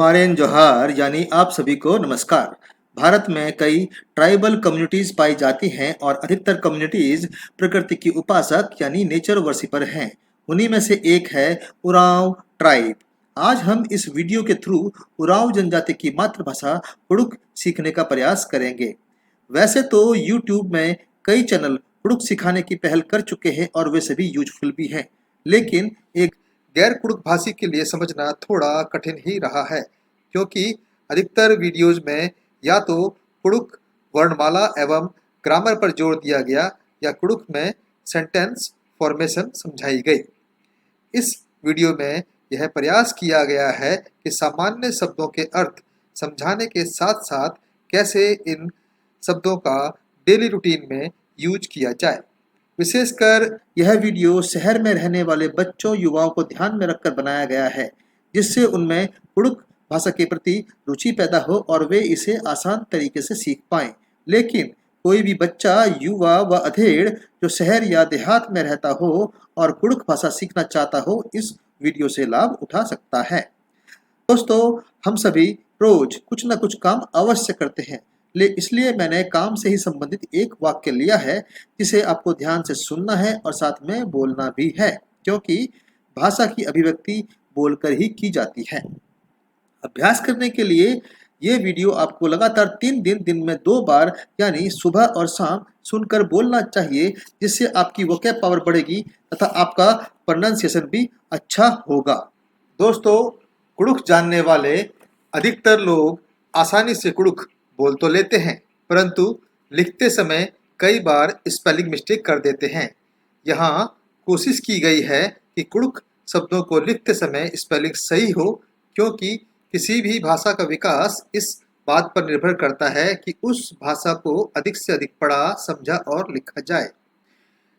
हमारे जोहार यानी आप सभी को नमस्कार। भारत में कई ट्राइबल कम्युनिटीज पाई जाती हैं और अधिकतर कम्युनिटीज प्रकृति की उपासक यानी नेचर वर्शिपर हैं। उन्हीं में से एक है उरांव ट्राइब। आज हम इस वीडियो के थ्रू उरांव जनजाति की मातृभाषा कुड़ुक सीखने का प्रयास करेंगे। वैसे तो YouTube में कई चैनल कुड़ुक सिखाने की पहल कर चुके हैं और वे सभी यूजफुल भी हैं, लेकिन एक गैर कुड़ुक भाषी के लिए समझना थोड़ा कठिन ही रहा है, क्योंकि अधिकतर वीडियोज में या तो कुड़ुक वर्णमाला एवं ग्रामर पर जोर दिया गया या कुड़ुक में सेंटेंस फॉर्मेशन समझाई गई। इस वीडियो में यह प्रयास किया गया है कि सामान्य शब्दों के अर्थ समझाने के साथ साथ कैसे इन शब्दों का डेली रूटीन में यूज किया जाए। विशेषकर यह वीडियो शहर में रहने वाले बच्चों युवाओं को ध्यान में रखकर बनाया गया है, जिससे उनमें कुड़ुक भाषा के प्रति रुचि पैदा हो और वे इसे आसान तरीके से सीख पाएं। लेकिन कोई भी बच्चा, युवा व अधेड़ जो शहर या देहात में रहता हो और कुड़ुक भाषा सीखना चाहता हो, इस वीडियो से लाभ उठा सकता है। दोस्तों, हम सभी रोज कुछ न कुछ काम अवश्य करते हैं, इसलिए मैंने काम से ही संबंधित एक वाक्य लिया है जिसे आपको ध्यान से सुनना है और साथ में बोलना भी है, क्योंकि भाषा की अभिव्यक्ति बोलकर ही की जाती है। अभ्यास करने के लिए ये वीडियो आपको लगातार 3 दिन में 2 बार यानी सुबह और शाम सुनकर बोलना चाहिए, जिससे आपकी वोकैब पावर बढ़ेगी तथा आपका प्रोनाउंसिएशन भी अच्छा होगा। दोस्तों, कुड़ुक जानने वाले अधिकतर लोग आसानी से कुड़ुक बोल तो लेते हैं, परंतु लिखते समय कई बार स्पेलिंग मिस्टेक कर देते हैं। यहाँ कोशिश की गई है कि कुड़ुक शब्दों को लिखते समय स्पेलिंग सही हो, क्योंकि किसी भी भाषा का विकास इस बात पर निर्भर करता है कि उस भाषा को अधिक से अधिक पढ़ा, समझा और लिखा जाए।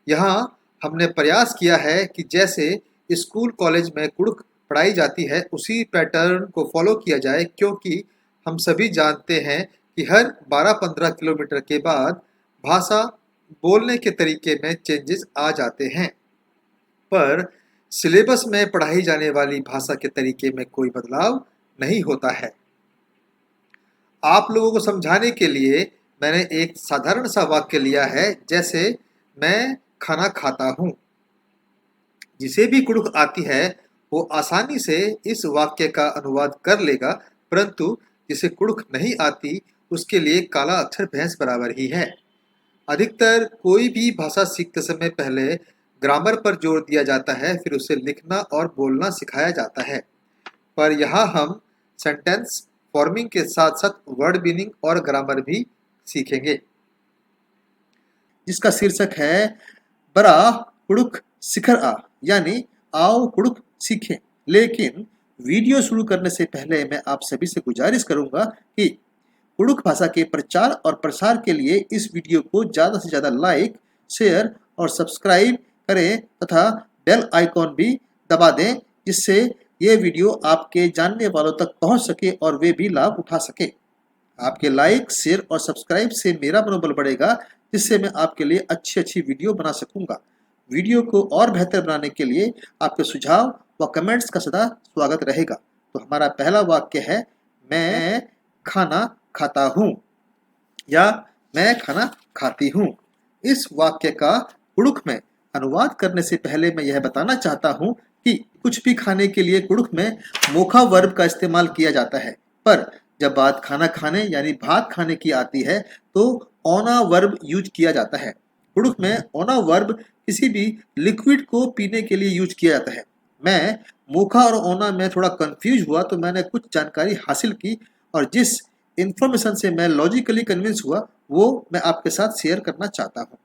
यहाँ हमने प्रयास किया है कि जैसे स्कूल कॉलेज में कुड़ुक पढ़ाई जाती है उसी पैटर्न को फॉलो किया जाए, क्योंकि हम सभी जानते हैं कि हर 12-15 किलोमीटर के बाद भाषा बोलने के तरीके में चेंजेस आ जाते हैं, पर सिलेबस में पढ़ाई जाने वाली भाषा के तरीके में कोई बदलाव नहीं होता है। आप लोगों को समझाने के लिए मैंने एक साधारण सा वाक्य लिया है, जैसे मैं खाना खाता हूँ। जिसे भी कुड़ुक आती है वो आसानी से इस वाक्य का अनुवाद कर लेगा, परंतु जिसे कुड़ुक नहीं आती उसके लिए काला अक्षर भैंस बराबर ही है। अधिकतर कोई भी भाषा सीखते समय पहले ग्रामर पर जोर दिया जाता है, फिर उसे लिखना और बोलना सिखाया जाता है, पर यहाँ हम सेंटेंस फॉर्मिंग के साथ साथ वर्ड मीनिंग और ग्रामर भी सीखेंगे, जिसका शीर्षक है बरा कुड़ुक सिखर आ, यानी आओ कुड़ुक सीखें। लेकिन वीडियो शुरू करने से पहले मैं आप सभी से गुजारिश करूंगा कि कुड़ुक भाषा के प्रचार और प्रसार के लिए इस वीडियो को ज़्यादा से ज़्यादा लाइक, शेयर और सब्सक्राइब करें तथा बेल आइकॉन भी दबा दें, जिससे ये वीडियो आपके जानने वालों तक पहुंच सके और वे भी लाभ उठा सके। आपके लाइक, शेयर और सब्सक्राइब से मेरा मनोबल बढ़ेगा, जिससे मैं आपके लिए अच्छी वीडियो बना सकूंगा। वीडियो को और बेहतर बनाने के लिए आपके सुझाव व कमेंट्स का सदा स्वागत रहेगा। तो हमारा पहला वाक्य है, मैं खाना खाता हूँ या मैं खाना खाती हूँ। इस वाक्य का कुड़ुक में अनुवाद करने से पहले मैं यह बताना चाहता हूँ कि कुछ भी खाने के लिए कुड़ुक में मोखा वर्ब का इस्तेमाल किया जाता है, पर जब बात खाना खाने यानी भात खाने की आती है तो ओना वर्ब यूज किया जाता है। कुड़ुक में ओना वर्ब किसी भी लिक्विड को पीने के लिए यूज किया जाता है। मैं मोखा और ओना में थोड़ा कंफ्यूज हुआ तो मैंने कुछ जानकारी हासिल की और जिस इंफॉर्मेशन से मैं लॉजिकली कन्विंस हुआ वो मैं आपके साथ शेयर करना चाहता हूँ।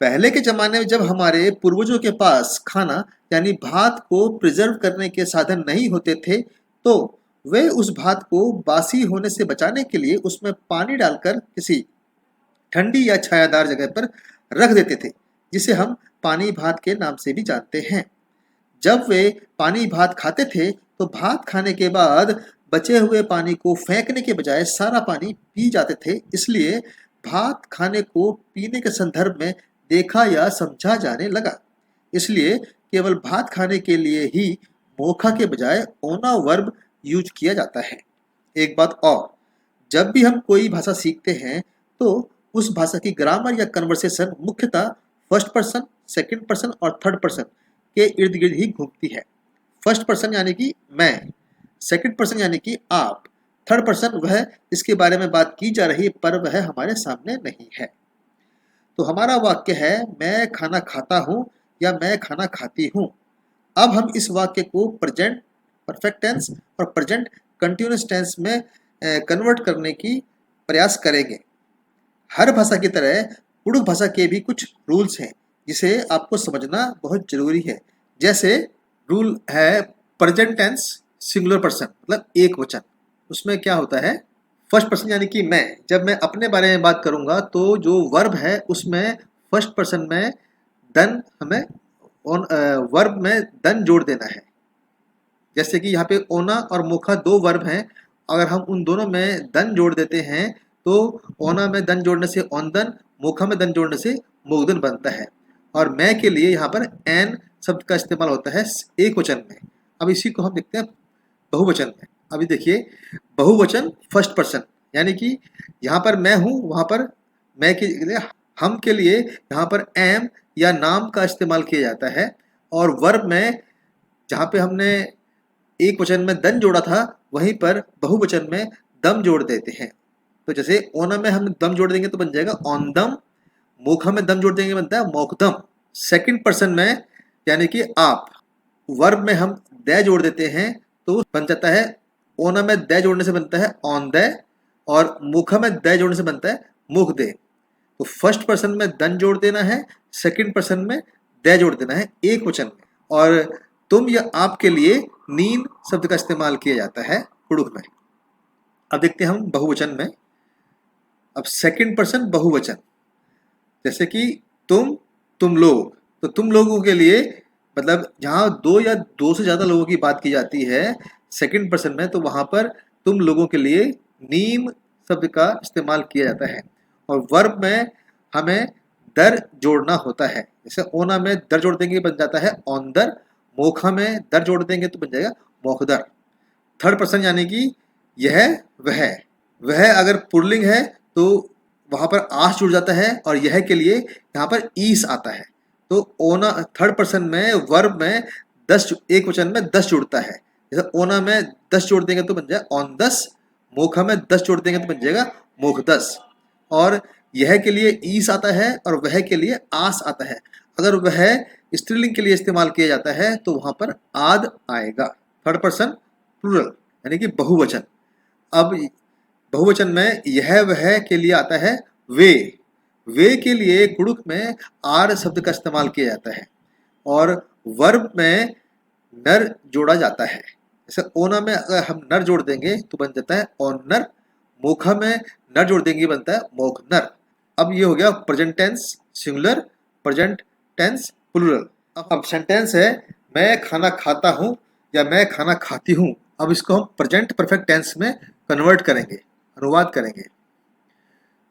पहले के जमाने में जब हमारे पूर्वजों के पास खाना यानी भात को प्रिजर्व करने के साधन नहीं होते थे, तो वे उस भात को बासी होने से बचाने के लिए उसमें पानी डालकर किसी ठंडी या छायादार जगह पर रख देते थे, जिसे हम पानी भात के नाम से भी जानते हैं। जब वे पानी भात खाते थे तो भात खाने के बाद बचे हुए पानी को फेंकने के बजाय सारा पानी पी जाते थे, इसलिए भात खाने को पीने के संदर्भ में देखा या समझा जाने लगा। इसलिए केवल भात खाने के लिए ही मोखा के बजाय ओना वर्ब यूज किया जाता है। एक बात और, जब भी हम कोई भाषा सीखते हैं तो उस भाषा की ग्रामर या कन्वर्सेशन मुख्यतः फर्स्ट पर्सन, सेकंड पर्सन और थर्ड पर्सन के इर्द गिर्द ही घूमती है। फर्स्ट पर्सन यानी कि मैं, सेकंड पर्सन यानी कि आप, थर्ड पर्सन वह जिसके बारे में बात की जा रही है पर वह हमारे सामने नहीं है। तो हमारा वाक्य है मैं खाना खाता हूँ या मैं खाना खाती हूँ। अब हम इस वाक्य को प्रेजेंट परफेक्ट टेंस और प्रेजेंट कंटिन्यूअस टेंस में कन्वर्ट करने की प्रयास करेंगे। हर भाषा की तरह कुडुख भाषा के भी कुछ रूल्स हैं जिसे आपको समझना बहुत जरूरी है। जैसे रूल है प्रेजेंट टेंस सिंगुलर पर्सन मतलब एक वचन। उसमें क्या होता है, फर्स्ट पर्सन यानी कि मैं, जब मैं अपने बारे में बात करूंगा तो जो वर्ब है उसमें फर्स्ट पर्सन में दन हमें वर्ब में दन जोड़ देना है। जैसे कि यहाँ पे ओना और मोखा दो वर्ब हैं, अगर हम उन दोनों में दन जोड़ देते हैं तो ओना में दन जोड़ने से ओनदन, मोखा में दन जोड़ने से मोगदन बनता है। और मैं के लिए यहाँ पर एन शब्द का इस्तेमाल होता है एक वचन में। अब इसी को हम देखते हैं बहुवचन में। अभी देखिए बहुवचन फर्स्ट पर्सन यानी कि यहाँ पर मैं हूँ, वहाँ पर मैं के लिए, हम के लिए यहाँ पर एम या नाम का इस्तेमाल किया जाता है। और वर्ब में जहाँ पे हमने एक वचन में दन जोड़ा था वहीं पर बहुवचन में दम जोड़ देते हैं। तो जैसे ओना में हम दम जोड़ देंगे तो बन जाएगा ऑन दम, मोखा में दम जोड़ देंगे बनता है मोकदम। सेकंड पर्सन में यानी कि आप, वर्ब में हम दे जोड़ देते हैं तो बन जाता है, ओना में दे जोड़ने से बनता है ऑन दे और मुखा में दे जोड़ने से बनता है मुख दे। तो फर्स्ट पर्सन में दन जोड़ देना है, सेकंड पर्सन में दे जोड़ देना है एक वचन में। और तुम या आप के लिए नीन शब्द का इस्तेमाल किया जाता है कुडुख में। अब देखते हैं हम बहुवचन में। अब सेकंड पर्सन बहुवचन, जैसे कि तुम लोग, तो तुम लोगों के लिए मतलब जहाँ दो या दो से ज्यादा लोगों की बात की जाती है सेकंड पर्सन में, तो वहां पर तुम लोगों के लिए नीम शब्द का इस्तेमाल किया जाता है। और वर्ब में हमें दर जोड़ना होता है। जैसे ओना में दर जोड़ देंगे बन जाता है औंदर, मोखा में दर जोड़ देंगे तो बन जाएगा मोखदर। थर्ड पर्सन यानी कि यह वह अगर पुल्लिंग है तो वहां पर आस जुड़ जाता है और यह के लिए यहाँ पर ईस आता है। तो ओना थर्ड पर्सन में वर्ब में 10 एक वचन में 10 जुड़ता है। जैसे ओना में 10 जोड़ देंगे तो बन जाएगा ऑन 10, मोखा में 10 जोड़ देंगे तो बन जाएगा मोख 10। और यह के लिए ईस आता है और वह के लिए आस आता है। अगर वह स्त्रीलिंग के लिए इस्तेमाल किया जाता है तो वहां पर आद आएगा। थर्ड पर्सन प्लूरल यानी कि बहुवचन। अब बहुवचन में यह वह के लिए आता है वे के लिए कुडुख में आर शब्द का इस्तेमाल किया जाता है। और वर्ब में नर जोड़ा जाता है। जैसे ओना में अगर हम नर जोड़ देंगे तो बन जाता है ओनर, मोखा में नर जोड़ देंगे बनता है मोखनर। अब ये हो गया present tense singular, present tense plural. अब सेंटेंस है मैं खाना खाता हूँ या मैं खाना खाती हूँ। अब इसको हम प्रेजेंट परफेक्ट टेंस में कन्वर्ट करेंगे, अनुवाद करेंगे।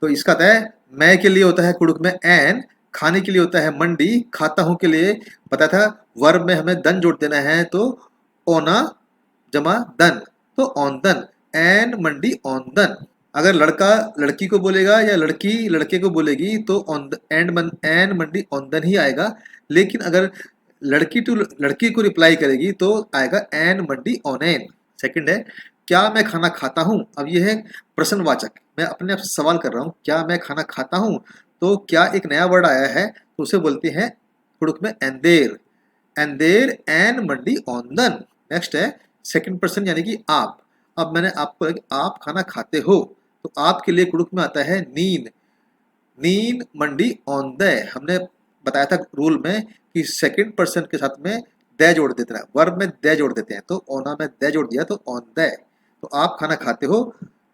तो इसका है मैं के लिए होता है कुडुख में एन, खाने के लिए होता है मंडी, खाता हूं के लिए पता था वर्ब में हमें दन जोड़ देना है तो ओना जमा दन, तो ऑन दन, एन मंडी ऑन दन। अगर लड़का लड़की को बोलेगा या लड़की लड़के को बोलेगी तो ऑन एन मंडी ऑन दन ही आएगा। लेकिन अगर लड़की टू लड़की को रिप्लाई करेगी तो आएगा एन मंडी ऑन एन। सेकंड है क्या मैं खाना खाता हूँ। अब यह है प्रश्नवाचक, मैं अपने आप से सवाल कर रहा हूँ क्या मैं खाना खाता हूँ। तो क्या एक नया वर्ड आया है तो उसे बोलते हैं कुडुख में एंदेर, एंदेर एन मंडी ऑनदन। नेक्स्ट है सेकंड पर्सन यानी कि आप। अब मैंने आपको आप खाना खाते हो तो आपके लिए कुडुख में आता है नीन, नीन मंडी ऑन द। हमने बताया था रूल में कि सेकंड पर्सन के साथ में दे जोड़ देते हैं, वर्ब में दे जोड़ देते हैं। तो ओना में दे जोड़ दिया तो ऑन द। तो आप खाना खाते हो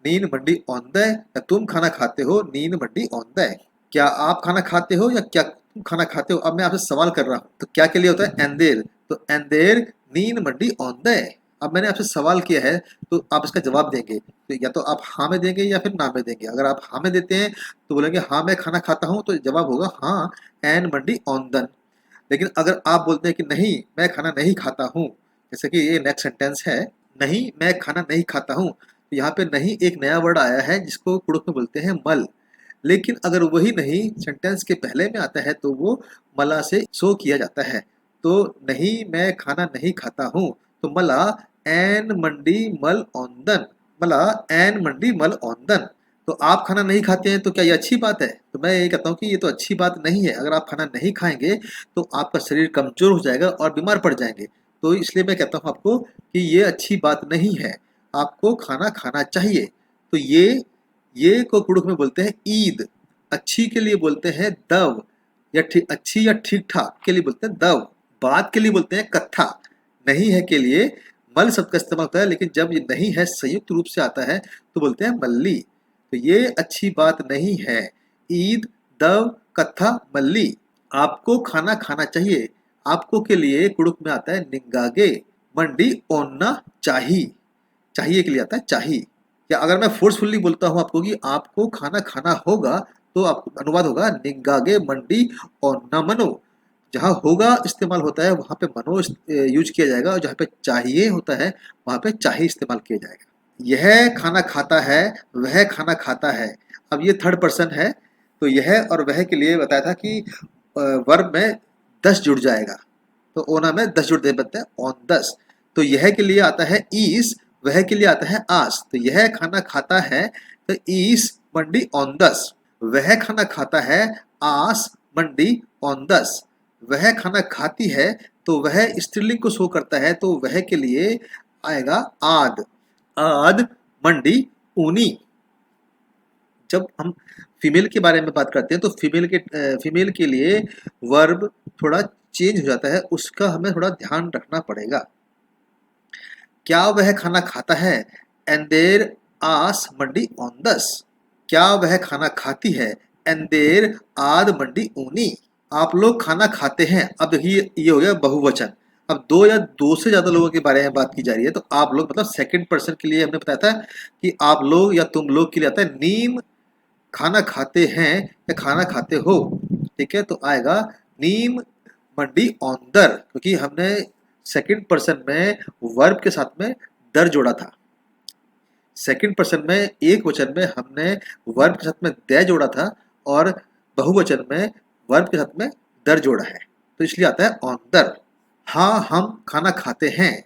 नीन मंडी ऑन द, या तुम खाना खाते हो नीन मंडी ऑन द। क्या आप खाना खाते हो या क्या तुम खाना खाते हो। अब मैं आपसे सवाल कर रहा हूँ तो क्या के लिए होता है एंदेर, तो एंदेर नीन मंडी ऑन द। अब मैंने आपसे सवाल किया है तो आप इसका जवाब देंगे, तो या तो आप हाँ में देंगे या फिर ना में देंगे। अगर आप हाँ में देते हैं तो बोलेंगे हाँ मैं खाना खाता हूँ, तो जवाब होगा हाँ एन मंडी ऑन दन। लेकिन अगर आप बोलते हैं कि नहीं मैं खाना नहीं खाता हूँ, जैसे कि ये नेक्स्ट सेंटेंस है नहीं मैं खाना नहीं खाता हूँ, तो यहाँ पे नहीं एक नया वर्ड आया है जिसको कुड़ुक में बोलते हैं मल। लेकिन अगर वही नहीं सेंटेंस के पहले में आता है तो वो मला से शो किया जाता है। तो नहीं मैं खाना नहीं खाता हूँ, तो मला एन मंडी मल औंदन, मला एन मंडी मल औंदन। तो आप खाना नहीं खाते हैं तो क्या ये अच्छी बात है? तो मैं ये कहता हूँ कि ये तो अच्छी बात नहीं है। अगर आप खाना नहीं खाएंगे तो आपका शरीर कमजोर हो जाएगा और बीमार पड़ जाएंगे। तो इसलिए मैं कहता हूँ आपको कि ये अच्छी बात नहीं है, आपको खाना खाना चाहिए। तो ये को कुड़ुक में बोलते हैं ईद, अच्छी के लिए बोलते हैं दव, या ठीक अच्छी या ठीक ठाक के लिए बोलते हैं दव, बात के लिए बोलते हैं कत्था, नहीं है के लिए मल शब्द का इस्तेमाल होता है, लेकिन जब ये नहीं है संयुक्त रूप से आता है तो बोलते हैं मल्ली। तो ये अच्छी बात नहीं है। ईद दव कत्था मल्ली, आपको खाना खाना चाहिए। आपको के लिए कुड़ुक में आता है निंगागे, मंडी ओन्ना चाहिए, चाहिए के लिए आता है चाहिए। या अगर मैं फोर्सफुली बोलता हूँ आपको कि आपको खाना खाना होगा, तो आपको अनुवाद होगा निंगागे मंडी ओन्ना मनो। जहाँ होगा इस्तेमाल होता है वहाँ पे मनो यूज किया जाएगा, और जहाँ पे चाहिए होता है वहाँ पे चाहिए इस्तेमाल किया जाएगा। यह खाना खाता है, वह खाना खाता है। अब ये थर्ड पर्सन है, तो यह और वह के लिए बताया था कि वर्ब में 10 जुड़ जाएगा, तो ओना में 10 जुड़ बनते हैं ऑन 10। तो यह के लिए आता है ईस, वह के लिए आता है आस। तो यह खाना खाता है तो ईस मंडी ऑन 10, वह खाना खाता है आस मंडी ऑन 10। वह खाना खाती है तो वह स्त्रीलिंग को शो करता है, तो वह के लिए आएगा आद, आद मंडी ऊनी। जब हम फीमेल के बारे में बात करते हैं तो फीमेल के लिए वर्ब थोड़ा चेंज हो जाता है, उसका हमें थोड़ा ध्यान रखना पड़ेगा। क्या वह खाना खाता है? एंड देर आस मंडी ऑन 10। क्या वह खाना खाती है? एंड देर आद मंडी ऊनी। आप लोग खाना खाते हैं। अब देखिए ये हो गया बहुवचन। अब दो या दो से ज्यादा लोगों के बारे में बात की जा रही है, तो आप लोग मतलब सेकंड पर्सन के लिए हमने बताया था कि आप लोग या तुम लोग के लिए आता है नीम खाना खाते हैं या खाना खाते हो। ठीक है, तो आएगा नीम मंडी औंदर, क्योंकि हमने सेकंड पर्सन में वर्ब के साथ में दर जोड़ा था। सेकंड पर्सन में एक वचन में हमने वर्ब के साथ में दे जोड़ा था, और बहुवचन में वर्ब के साथ में दर जोड़ा है, तो इसलिए आता है औंदर। हाँ हम खाना खाते हैं।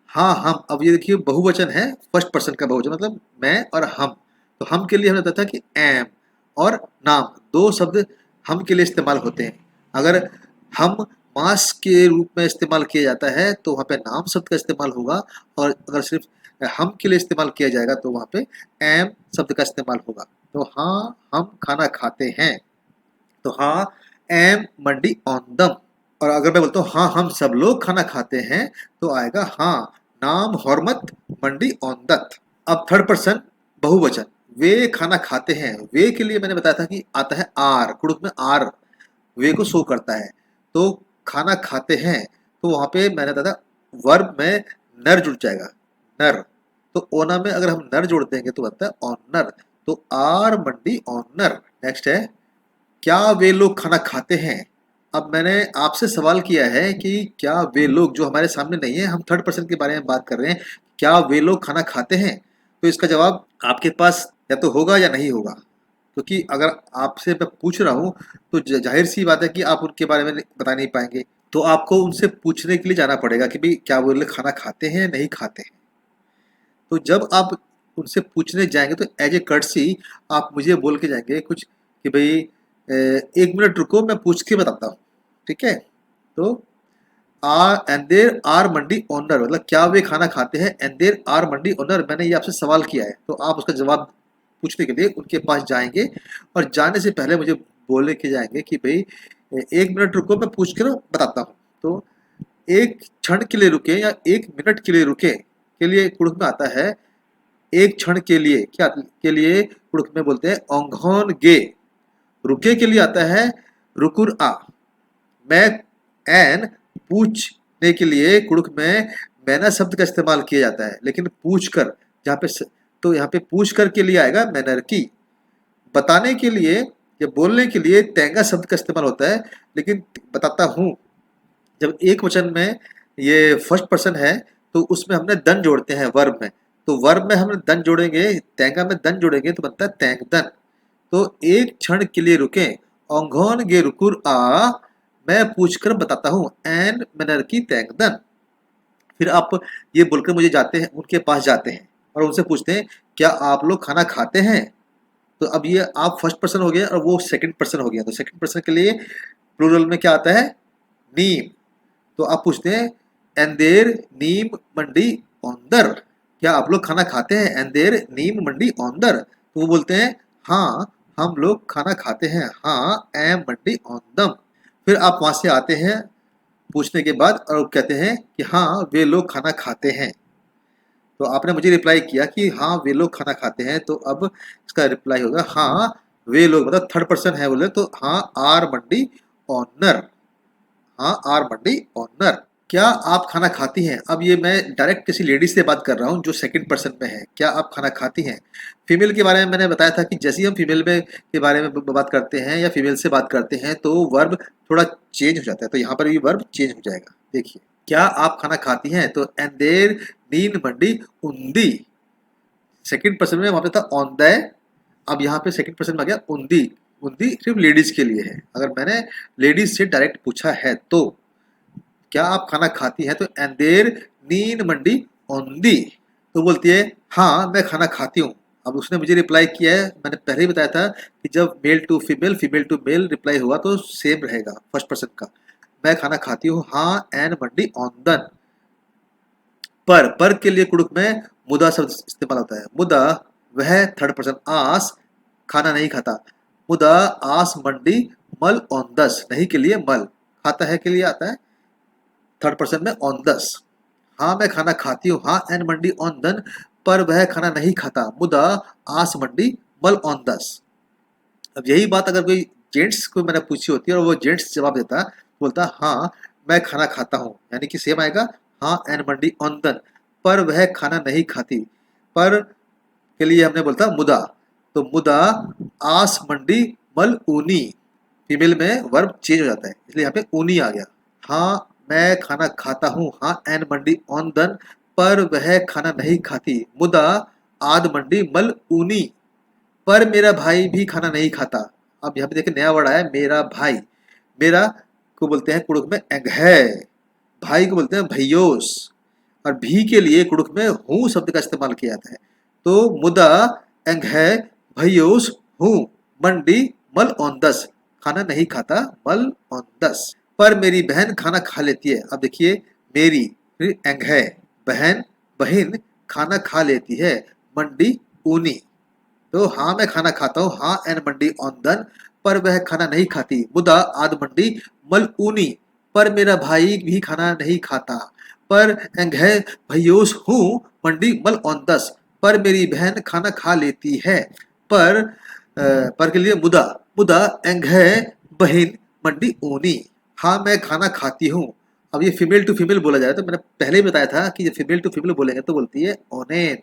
हाँ हम, अब ये देखिए बहुवचन है, फर्स्ट पर्सन का बहुवचन मतलब मैं और हम। तो हम के लिए हमने बताया था कि एम और नाम, दो शब्द हम के लिए इस्तेमाल होते हैं। अगर हम मास के रूप में इस्तेमाल किया जाता है तो वहाँ पे नाम शब्द का इस्तेमाल होगा, और अगर सिर्फ हम के लिए इस्तेमाल किया जाएगा तो वहाँ पे एम शब्द का इस्तेमाल होगा। तो हाँ हम खाना खाते हैं, तो हाँ एम मंडी ऑन दम। और अगर मैं बोलता हूँ हाँ हम सब लोग खाना खाते हैं, तो आएगा हाँ नाम हरमत मंडी ऑन दत। अब थर्ड पर्सन बहुवचन, वे खाना खाते हैं। वे के लिए मैंने बताया था कि आता है आर, कुड़ुक में आर वे को शो करता है। तो खाना खाते हैं, तो वहां पे मैंने बताया था वर्ब में नर जुड़ जाएगा, नर। तो ओना में अगर हम नर जोड़ देंगे तो बनता है ऑनर, तो आर मंडी ऑनर। नेक्स्ट है क्या वे लोग खाना खाते हैं। अब मैंने आपसे सवाल किया है कि क्या वे लोग, जो हमारे सामने नहीं है, हम थर्ड पर्सन के बारे में बात कर रहे हैं, क्या वे लोग खाना खाते हैं। तो इसका जवाब आपके पास या तो होगा या नहीं होगा, क्योंकि अगर आपसे मैं पूछ रहा हूँ तो जाहिर सी बात है कि आप उनके बारे में बता नहीं पाएंगे। तो आपको उनसे पूछने के लिए जाना पड़ेगा कि भाई क्या वो लोग खाना खाते हैं या नहीं खाते हैं। तो जब आप उनसे पूछने जाएंगे तो एज ए कर्टसी आप मुझे बोल के जाएंगे कुछ कि भाई एक मिनट रुको मैं पूछ के बताता हूँ। ठीक है, तो एंड देर आर मंडी ओनर, मतलब क्या वे खाना खाते हैं। एंड देर आर मंडी ओनर, मैंने ये आपसे सवाल किया है, तो आप उसका जवाब पूछने के लिए उनके पास जाएंगे, और जाने से पहले मुझे बोले के जाएंगे कि भाई एक मिनट रुको मैं पूछ के ना बताता हूँ। तो एक क्षण के लिए रुके या एक मिनट के लिए रुके के लिए कुड़ुक में आता है एक क्षण के लिए, क्या के लिए कुड़ुक में बोलते हैं ओंघोन गे। रुके के लिए आता है रुकुर आ। मैं एन पूछने के लिए कुड़ुक में मैना शब्द का इस्तेमाल किया जाता है, लेकिन पूछ कर जहाँ पे तो यहाँ पे पूछ कर के लिए आएगा मैनर की। बताने के लिए या बोलने के लिए तेंगा शब्द का इस्तेमाल होता है, लेकिन बताता हूँ जब एक वचन में ये फर्स्ट पर्सन है तो उसमें हमने दन जोड़ते हैं वर्ब में। तो वर्ब में हम दन जोड़ेंगे, तेंगा में दन जोड़ेंगे तो बनता है तेंग दन। तो एक क्षण के लिए रुकें, ओंघोन गे रुकुर आ, मैं पूछकर बताता हूँ, एन मनर की तेंग दन। फिर आप ये बोलकर मुझे जाते हैं, उनके पास जाते हैं और उनसे पूछते हैं क्या आप लोग खाना खाते हैं। तो अब ये आप फर्स्ट पर्सन हो गया और वो सेकंड पर्सन हो गया। तो सेकंड पर्सन के लिए प्लूरल में क्या आता है, नीम। तो आप पूछते हैं एंदेर नीम मंडी औंदर, क्या आप लोग खाना खाते हैं, एंदेर नीम मंडी औंदर। तो वो बोलते हैं हाँ हम लोग खाना खाते हैं, हाँ एम मंडी औंदम। फिर आप वहां से आते हैं पूछने के बाद और कहते हैं कि हाँ वे लोग खाना खाते हैं। तो आपने मुझे रिप्लाई किया कि हाँ वे लोग खाना खाते हैं, तो अब इसका रिप्लाई होगा हाँ वे लोग, मतलब थर्ड पर्सन है बोले तो हाँ आर मंडी ऑनर, हाँ आर मंडी ऑनर। क्या आप खाना खाती हैं, अब ये मैं डायरेक्ट किसी लेडी से बात कर रहा हूँ जो सेकंड पर्सन में है। क्या आप खाना खाती हैं। फीमेल के बारे में मैंने बताया था कि जैसे ही हम फीमेल में के बारे में बात करते हैं या फीमेल से बात करते हैं तो वर्ब थोड़ा चेंज हो जाता है। तो यहाँ पर भी वर्ब चेंज हो जाएगा। देखिए क्या आप खाना खाती हैं, तो एंदेर नीन मंडी उंदी। सेकंड पर्सन में वहां पे था औंदय, अब यहाँ पे सेकंड पर्सन में आ गया उंदी। उंदी सिर्फ लेडीज के लिए है। अगर मैंने लेडीज से डायरेक्ट पूछा है तो क्या आप खाना खाती हैं, तो एंदेर नीन मंडी औंदी। तो बोलती है हाँ मैं खाना खाती हूँ। अब उसने मुझे रिप्लाई किया है, मैंने पहले ही बताया था कि जब male to female, female to male reply हुआ तो सेम रहेगा फर्स्ट पर्सन का। मैं खाना खाती हूँ हाँ एन मंडी औंदन। पर के लिए कुड़ुक में मुदा शब्द इस्तेमाल होता है। मुदा वह थर्ड पर्सन आस खाना नहीं खाता। मुदा आस मंडी मल औंदस, नहीं के लिए मल, खाता है के लिए आता है थर्ड पर्सन में औंदस। हाँ मैं खाना खाती हूँ हाँ एन मंडी औंदन, पर वह खाना नहीं खाता। मुदा आस मंडी मल औंदस। अब यही बात अगर कोई जेंट्स को मैंने पूछी होती है और वो जेंट्स जवाब देता, बोलता हाँ मैं खाना खाता हूँ, यानी कि सेम आएगा हाँ एन मंडी औंदन, पर वह खाना नहीं खाती। पर के लिए हमने बोलता मुदा, तो मुदा आस मंडी मल ऊनी। फीमेल में वर्ब चेंज हो जाता है इसलिए यहाँ पे ऊनी आ गया। हाँ मैं खाना खाता हूँ हाँ एन मंडी औंदन, पर वह खाना नहीं खाती। मुदा आद मंडी मल ऊनी, पर मेरा भाई भी खाना नहीं खाता। अब यहाँ पे देखिए नया वर्ड आया है मेरा भाई। मेरा को बोलते हैं कुड़ुक में एंघै, भाई को बोलते हैं भैयोस, और भी के लिए कुड़ुक में हूँ शब्द का इस्तेमाल किया जाता है। तो मुदा एंघै भैयोस हूँ मंडी मल औंदस, खाना नहीं खाता मल औंदस। पर मेरी बहन खाना खा लेती है। अब देखिए मेरी फिर एंघै, बहन बहिन खाना खा लेती है, मंडी ऊनी। तो हाँ मैं खाना खाता हूँ हाँ एन मंडी औंदन, पर वह खाना नहीं खाती। मुदा आद मंडी मल ऊनी, पर मेरा भाई भी खाना नहीं खाता। पर एंघै भैयोस हूँ मंडी मल औंदस, पर मेरी बहन खाना खा लेती है। पर के लिए मुदा, मुदा एंघै बहिन मंडी ऊनी। हाँ मैं खाना खाती हूँ। अब ये फीमेल टू फीमेल बोला जाए तो मैंने पहले ही बताया था कि ये फीमेल टू फीमेल बोलेंगे तो बोलती है ओनेन।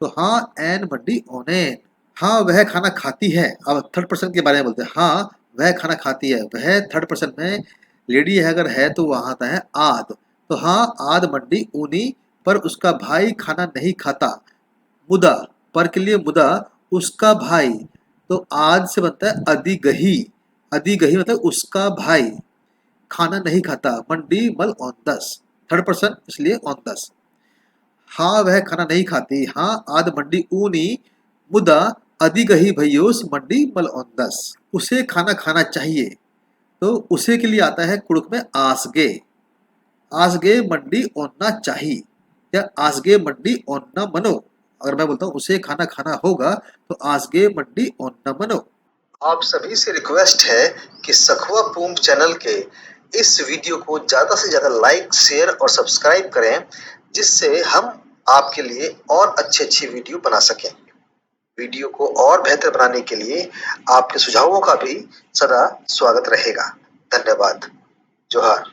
तो हाँ एन मंडी ओनेन। हाँ वह खाना खाती है। अब थर्ड पर्सन के बारे में बोलते हैं हाँ वह खाना खाती है। वह थर्ड पर्सन में लेडी है, अगर है तो वहां आता है आद। तो हाँ आद मंडी ऊनी, पर उसका भाई खाना नहीं खाता। मुदा, पर के लिए मुदा उसका भाई, तो आद से बनता है अधिगही। अधिगही मतलब उसका भाई खाना नहीं खाता। मंडी मल औंदस, थर्ड पर्सन इसलिए औंदस। हाँ वह खाना नहीं खाती हाँ आद मंडी ऊनी, मुदा अधिगही भैयोस मंडी मल औंदस। उसे खाना खाना चाहिए, तो उसे के लिए आता है कुड़ुक में आसगे। आसगे मंडी ओनना चाहिए या आसगे मंडी ओनना मनो। अगर मैं बोलता हूँ उसे खाना खाना होगा तो आसगे मंडी ओनना मनो। आप सभी से रिक्वेस्ट है कि सखुआ पूम चैनल के इस वीडियो को ज्यादा से ज्यादा लाइक शेयर और सब्सक्राइब करें, जिससे हम आपके लिए और अच्छी वीडियो बना सकें। वीडियो को और बेहतर बनाने के लिए आपके सुझावों का भी सदा स्वागत रहेगा। धन्यवाद। जोहार।